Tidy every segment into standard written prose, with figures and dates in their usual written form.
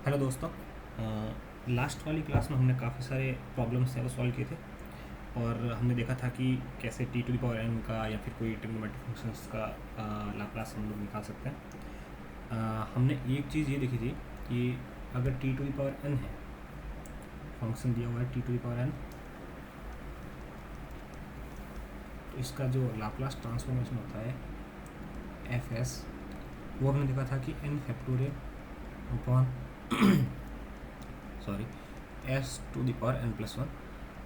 Hello दोस्तों। Last वाली class में हमने काफ़ी सारे प्रॉब्लम्स हैं वो सॉल्व किए थे और हमने देखा था कि कैसे T to the power N का या फिर कोई ट्रिग्नोमेट्रिक फंक्शंस का लाप्लास हम लोग निकाल सकते हैं। हमने एक चीज़ ये देखी थी कि अगर T to the power N है, फंक्शन दिया हुआ है T to the power N, तो इसका जो लाप्लास ट्रांसफॉर्मेशन होता है एफ एस, वो हमने देखा था कि N factorial upon sorry S to the power N plus one.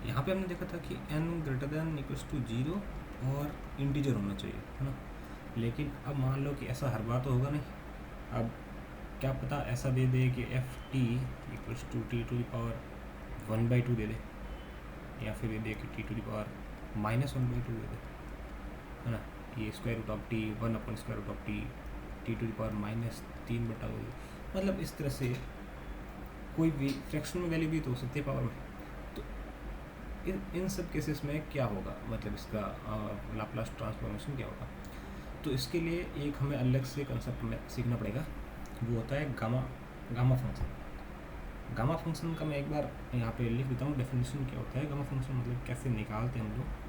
यहाँ पे हमने देखा था कि N greater than equals to zero और इंटीजर होना चाहिए, है ना। लेकिन अब मान लो कि ऐसा हर बार तो होगा नहीं। अब क्या पता ऐसा दे दे कि F T equals to T to the power one by two दे दे, या फिर ये दे कि T to the power minus one by two दे दे, है ना। ये square root of T one upon square root of T, T to the power minus तीन बटा दो, मतलब इस तरह से कोई भी फ्रैक्शन में वैल्यू भी तो हो सकती है पावर में। तो इन सब केसेस में क्या होगा, मतलब इसका लाप्लास ट्रांसफॉर्मेशन क्या होगा। तो इसके लिए एक हमें अलग से कंसेप्ट में सीखना पड़ेगा, वो होता है गामा फंक्शन। गामा फंक्शन का मैं एक बार यहाँ पे लिख देता हूँ डेफिनेशन क्या होता है। गामा फंक्शन मतलब कैसे निकालते हैं हम लोग।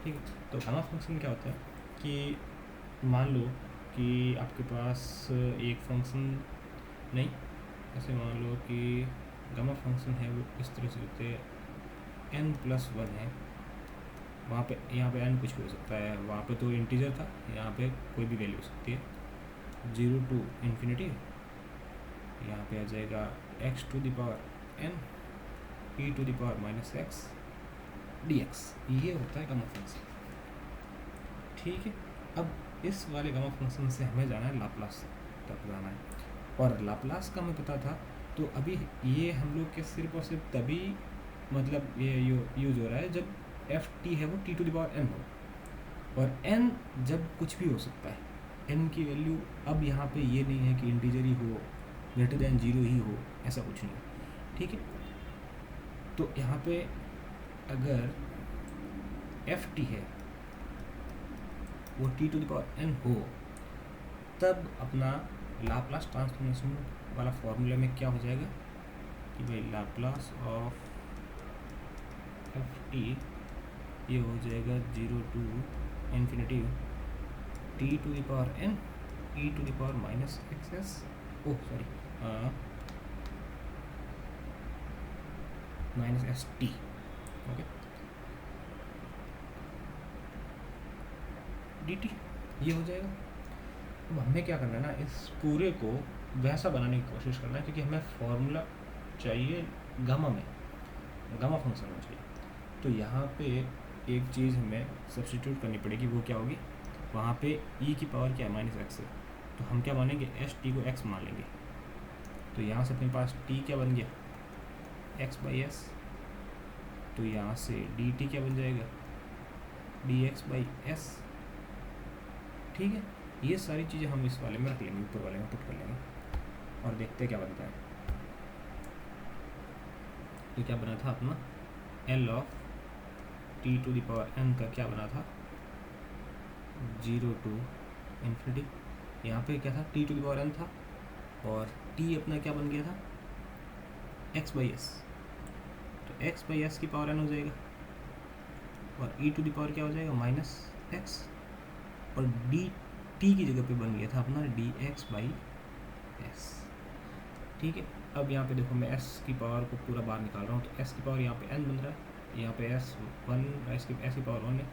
ठीक है, तो गामा फंक्शन क्या होता है कि मान लो कि आपके पास एक फंक्शन नहीं, ऐसे मान लो कि गामा फंक्शन है वो इस तरह से होते हैं n प्लस वन है, वहाँ पे यहाँ पे n कुछ भी हो सकता है, वहाँ पे तो इंटीजर था, यहाँ पे कोई भी वैल्यू हो सकती है, जीरो टू इन्फिनिटी। यहाँ पे आ जाएगा x to the power n e to the power minus X dx, ये होता है गामा फंक्शन। ठीक है, अब इस वाले गामा फंक्शन से हमें जाना है लाप्लास तक जाना है, और लाप्लास का हमें पता था। तो अभी ये हम लोग के सिर्फ और सिर्फ तभी मतलब ये यूज हो रहा है जब एफ टी है वो T to the power N हो, और एन जब कुछ भी हो सकता है। एन की वैल्यू अब यहाँ पे ये नहीं है कि इंटीजर ही हो, ग्रेटर देन जीरो ही हो, ऐसा कुछ नहीं है। ठीक है, तो यहाँ पे अगर एफ टी है वो T to the power N हो, तब अपना लाप्लास ट्रांसफॉर्मेशन वाला फॉर्मूला में क्या हो जाएगा कि भाई लाप्लास ऑफ एफ टी ये हो जाएगा zero to infinity T to the power N E to the power minus X S, oh sorry minus S T. Okay, D T ये हो जाएगा। अब हमें क्या करना है ना, इस पूरे को वैसा बनाने की कोशिश करना है, क्योंकि हमें फॉर्मूला चाहिए गामा में, गामा फंक्शन में चाहिए। तो यहाँ पे एक चीज़ हमें सब्स्टिट्यूट करनी पड़ेगी, वो क्या होगी, वहाँ पे e की पावर क्या है माइनस एक्स है, तो हम क्या मानेंगे एस टी को x मान लेंगे। तो यहाँ से अपने पास t क्या बन गया x बाई एस, तो यहाँ से डी टी क्या बन जाएगा डी एक्स बाई एस। ठीक है, ये सारी चीज़ें हम इस वाले में रख लेंगे, ऊपर वाले में पुट कर लेंगे और देखते हैं क्या बनता है। तो क्या बना था अपना L of T to the power N का क्या बना था जीरो टू इन्फिनिटी। यहाँ पे क्या था T to the power N था, और टी अपना क्या बन गया था एक्स बाई एस, तो एक्स बाई एस की पावर एन हो जाएगा, और ई टू द पावर क्या हो जाएगा माइनस एक्स, और डी टी की जगह पे बन गया था अपना डी एक्स बाई एस। ठीक है, अब यहाँ पे देखो मैं s की पावर को पूरा बाहर निकाल रहा हूँ, तो s की पावर यहाँ पे n बन रहा है, यहाँ पे s वन, s की पावर वन है,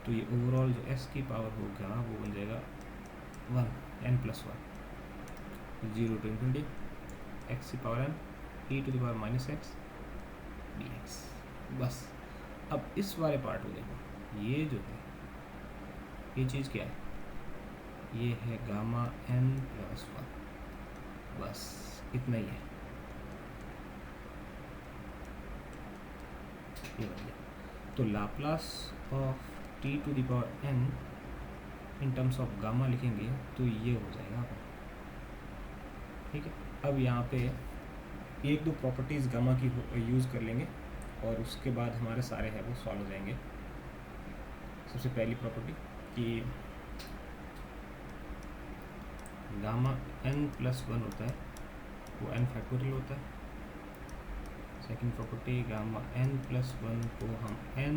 तो ये ओवरऑल जो s की पावर होगा वो बन जाएगा one n plus one, zero to infinity x की power n e to the power minus X D X. बस अब इस वाले पार्ट को देखो, ये जो है ये चीज़ क्या है, ये है गामा n प्लस वन, बस इतना ही है, ये बन गया। तो Laplace of T to the power N in terms of gamma लिखेंगे तो ये हो जाएगा। ठीक है, अब यहाँ पे एक दो प्रॉपर्टीज़ गामा की यूज़ कर लेंगे और उसके बाद हमारे सारे है वो सॉल्व हो जाएंगे। सबसे पहली प्रॉपर्टी कि गामा n प्लस 1 होता है वो n फैक्टोरियल होता है। Second property, gamma n plus 1 को हम n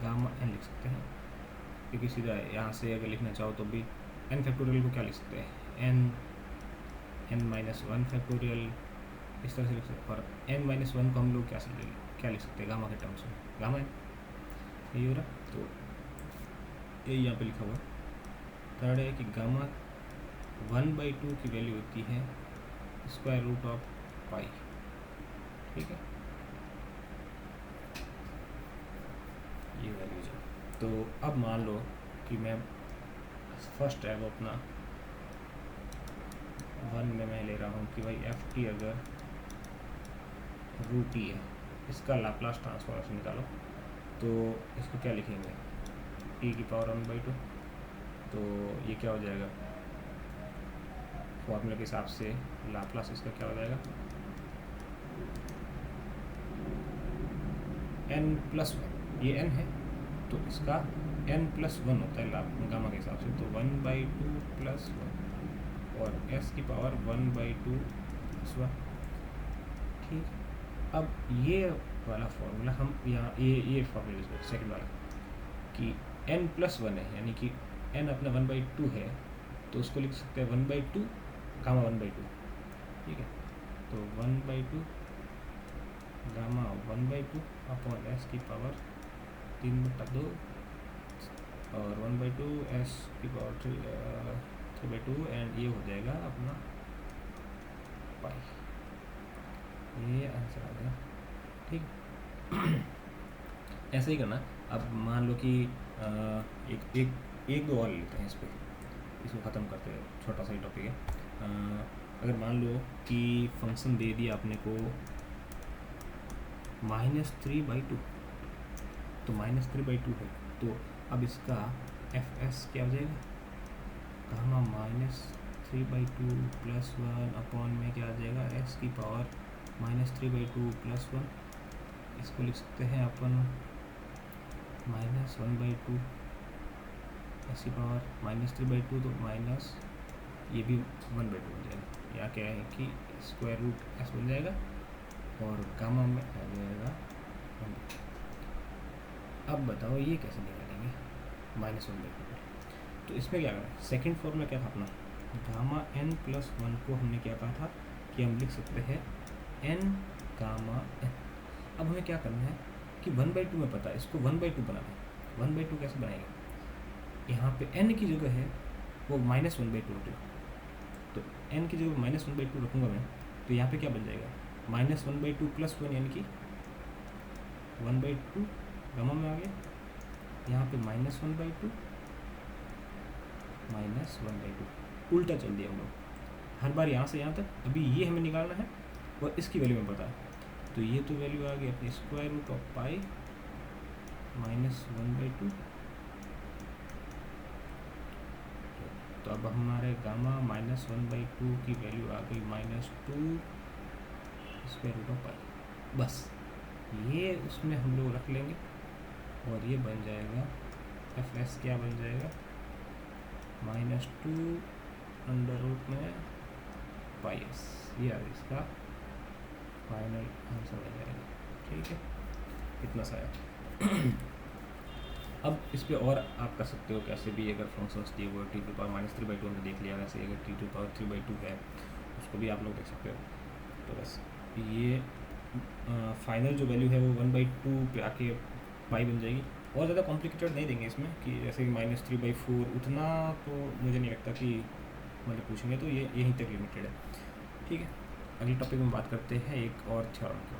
गामा n लिख सकते हैं, क्योंकि सीधा यहाँ से अगर लिखना चाहो तो भी n फैक्टोरियल को क्या लिख सकते हैं, n माइनस 1 फैक्टोरियल, इस तरह से लिख सकते हैं। और n माइनस 1 को हम लोग क्या लिख सकते हैं गामा के टर्म्स में, गामा n, यही हो रहा। तो यही यहाँ पे लिखा हुआ। थर्ड है कि गामा 1/2 की वैल्यू होती है स्क्वायर रूट ऑफ पाई, ठीक है, ये वैल्यूज है। तो अब मान लो कि मैं फर्स्ट है वो अपना 1 में मैं ले रहा हूँ कि भाई ft अगर रूट ही है, इसका लाप्लास ट्रांसफॉर्मेशन निकालो, तो इसको क्या लिखेंगे, e की पावर 1/2। तो ये क्या हो जाएगा, फॉर्मूले के हिसाब से लाप्लास इसका क्या हो जाएगा, n प्लस 1, ये n है तो इसका n प्लस 1 होता है गामा के हिसाब से, तो 1/2 प्लस 1 और s की पावर 1/2 प्लस 1, ठीक। अब ये वाला फॉर्मूला हम यहाँ ये फॉर्मूला सेकंड वाला कि n प्लस 1 है, यानी कि n अपना 1/2 है, तो उसको लिख सकते हैं 1/2 गामा 1/2, ठीक है। तो 1/2 गामा 1/2 अपॉन s की पावर 3/2 और 1/2 s की पावर 3/2 एंड ये हो जाएगा अपना पाई, ये आंसर आ गया, ठीक। ऐसे ही करना। अब मान लो कि एक दो और लेते हैं इस पर, इसको ख़त्म करते हैं, छोटा सा ही टॉपिक है। अगर मान लो कि फंक्शन दे दिया आपने को -3/2, तो -3/2 है, तो अब इसका fs क्या हो जाएगा, गामा -3/2 प्लस 1 अपॉन में क्या आ जाएगा, s की पावर -3/2 प्लस 1, इसको लिख सकते हैं अपन -1/2 s की पावर -3/2, तो माइनस ये भी 1/2 बन जाएगा। या क्या है कि स्क्वायर रूट s बन जाएगा और गामा में आ जाएगा 1/2। अब बताओ ये कैसे निकालेंगे -1/2, तो इसमें क्या करना है, सेकेंड फॉर्मूला क्या था अपना, गामा n प्लस 1 को हमने क्या कहा था कि हम लिख सकते हैं n गामा n। अब हमें क्या करना है कि 1/2 में पता है, इसको 1/2 बनाना है। 1/2 कैसे बनाएंगे, यहाँ पे n की जगह है वो -1/2 रख लो, तो n की जगह -1/2 रखूँगा मैं, तो यहाँ पे क्या बन जाएगा, -1/2 प्लस 1, यानी कि 1/2 गामा में आ गया, यहाँ पे -1/2 -1/2 उल्टा चल दिया हम लोग, हर बार यहाँ से यहाँ तक। अभी ये हमें निकालना है और इसकी वैल्यू में पता है, तो ये तो वैल्यू आ गई अपनी स्क्वायर रूट ऑफ पाई -1/2। तो अब हमारे गामा -1/2 की वैल्यू आ गई -2 स्क्वायर रूट ऑफ पाई। बस ये उसमें हम लोग रख लेंगे और ये बन जाएगा fs क्या बन जाएगा, -2 अंडर रूट में पाई s, ये इसका फाइनल आंसर बन जाएगा, ठीक है। इतना सा है। अब इस पर और आप कर सकते हो कैसे भी, अगर फंक्शंस दिए हुए t टू पावर -3/2 हमने देख लिया, वैसे अगर t टू पावर 3/2 है उसको भी आप लोग देख सकते हो। तो बस ये फाइनल जो वैल्यू है वो 1/2 पे आके पाई बन जाएगी। और ज़्यादा कॉम्प्लिकेटेड नहीं देंगे इसमें कि जैसे कि -3/4, उतना तो मुझे नहीं लगता कि मतलब पूछेंगे, तो ये यहीं तक लिमिटेड है, ठीक है। अगले टॉपिक में बात करते हैं एक और थ्योरम के बारे में।